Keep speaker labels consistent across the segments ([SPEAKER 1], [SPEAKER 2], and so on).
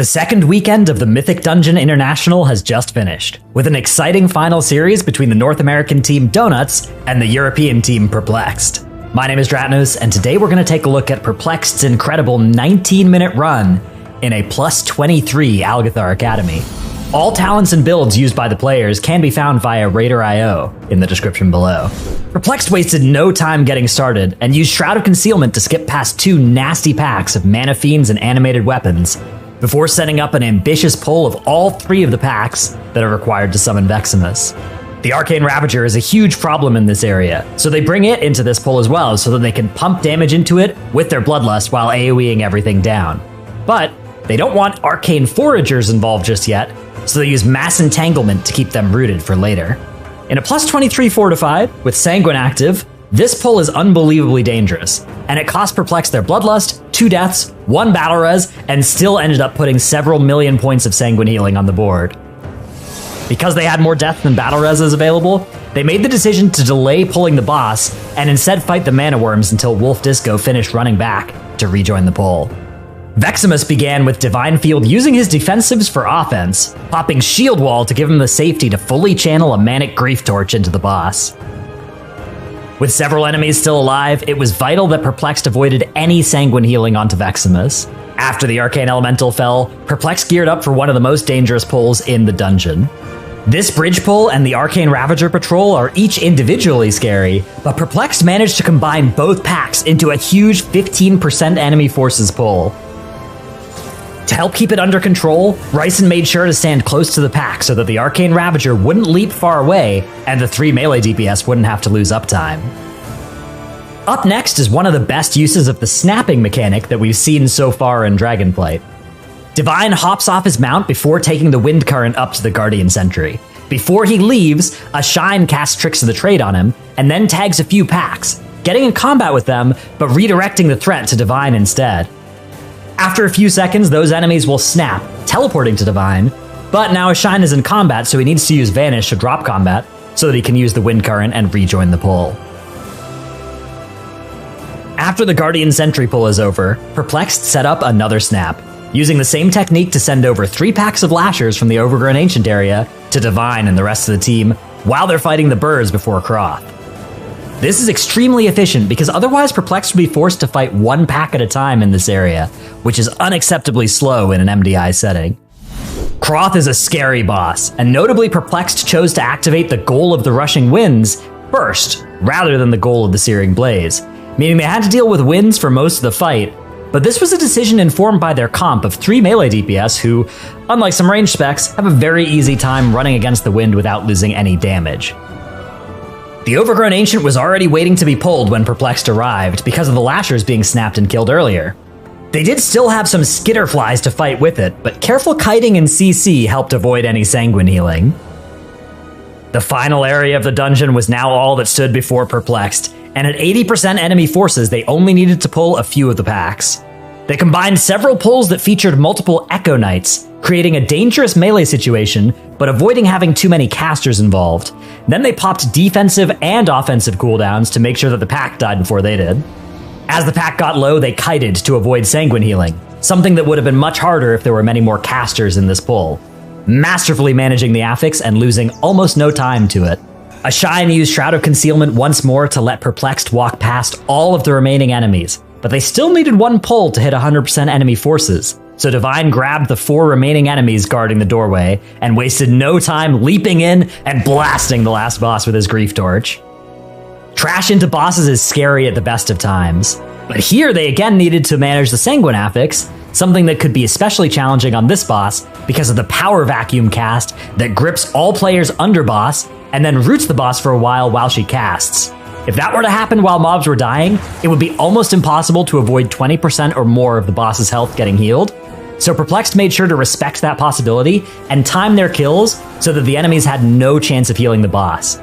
[SPEAKER 1] The second weekend of the Mythic Dungeon International has just finished, with an exciting final series between the North American team Donuts and the European team Perplexed. My name is Dratnos, and today we're going to take a look at Perplexed's incredible 19-minute run in a plus 23 Algethar Academy. All talents and builds used by the players can be found via Raider.io in the description below. Perplexed wasted no time getting started and used Shroud of Concealment to skip past two nasty packs of Mana Fiends and animated weapons, before setting up an ambitious pull of all three of the packs that are required to summon Veximus. The Arcane Ravager is a huge problem in this area, so they bring it into this pull as well so that they can pump damage into it with their Bloodlust while AoEing everything down. But they don't want Arcane Foragers involved just yet, so they use Mass Entanglement to keep them rooted for later. In a plus 23 Fortified, with Sanguine active, this pull is unbelievably dangerous, and it cost Perplexed their Bloodlust, 2 deaths, 1 battle res, and still ended up putting several million points of Sanguine healing on the board. Because they had more death than battle reses available, they made the decision to delay pulling the boss, and instead fight the Mana Worms until Wolf Disco finished running back to rejoin the pull. Veximus began with Divine Field using his defensives for offense, popping Shield Wall to give him the safety to fully channel a Manic Grief Torch into the boss. With several enemies still alive, it was vital that Perplexed avoided any Sanguine healing onto Veximus. After the Arcane Elemental fell, Perplexed geared up for one of the most dangerous pulls in the dungeon. This bridge pull and the Arcane Ravager patrol are each individually scary, but Perplexed managed to combine both packs into a huge 15% enemy forces pull. To help keep it under control, Ryson made sure to stand close to the pack so that the Arcane Ravager wouldn't leap far away and the 3 melee DPS wouldn't have to lose uptime. Up next is one of the best uses of the snapping mechanic that we've seen so far in Dragonflight. Divine hops off his mount before taking the Wind Current up to the Guardian Sentry. Before he leaves, a Shine casts Tricks of the Trade on him, and then tags a few packs, getting in combat with them, but redirecting the threat to Divine instead. After a few seconds, those enemies will snap, teleporting to Divine, but now Shine is in combat, so he needs to use Vanish to drop combat, so that he can use the Wind Current and rejoin the pull. After the Guardian Sentry pull is over, Perplexed set up another snap, using the same technique to send over 3 packs of Lashers from the Overgrown Ancient area to Divine and the rest of the team, while they're fighting the birds before Croth. This is extremely efficient because otherwise Perplexed would be forced to fight 1 pack at a time in this area, which is unacceptably slow in an MDI setting. Croth is a scary boss, and notably Perplexed chose to activate the Goal of the Rushing Winds first, rather than the Goal of the Searing Blaze, meaning they had to deal with winds for most of the fight, but this was a decision informed by their comp of 3 melee DPS who, unlike some ranged specs, have a very easy time running against the wind without losing any damage. The Overgrown Ancient was already waiting to be pulled when Perplexed arrived because of the Lashers being snapped and killed earlier. They did still have some Skitterflies to fight with it, but careful kiting and CC helped avoid any Sanguine healing. The final area of the dungeon was now all that stood before Perplexed, and at 80% enemy forces they only needed to pull a few of the packs. They combined several pulls that featured multiple Echo Knights, creating a dangerous melee situation, but avoiding having too many casters involved. Then they popped defensive and offensive cooldowns to make sure that the pack died before they did. As the pack got low, they kited to avoid Sanguine healing, something that would have been much harder if there were many more casters in this pull, masterfully managing the affix and losing almost no time to it. A Shine used Shroud of Concealment once more to let Perplexed walk past all of the remaining enemies, but they still needed 1 pull to hit 100% enemy forces, so Divine grabbed the 4 remaining enemies guarding the doorway and wasted no time leaping in and blasting the last boss with his Grief Torch. Trash into bosses is scary at the best of times, but here they again needed to manage the Sanguine affix, something that could be especially challenging on this boss because of the Power Vacuum cast that grips all players under boss and then roots the boss for a while she casts. If that were to happen while mobs were dying, it would be almost impossible to avoid 20% or more of the boss's health getting healed, so Perplexed made sure to respect that possibility and time their kills so that the enemies had no chance of healing the boss.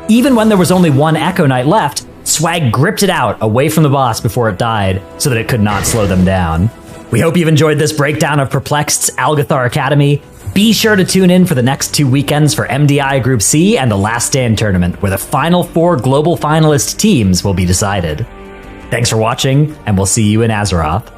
[SPEAKER 1] Even when there was only 1 Echo Knight left, Swag gripped it out away from the boss before it died so that it could not slow them down. We hope you've enjoyed this breakdown of Perplexed's Algethar Academy. Be sure to tune in for the next 2 weekends for MDI Group C and the Last Stand tournament, where the final 4 global finalist teams will be decided. Thanks for watching, and we'll see you in Azeroth.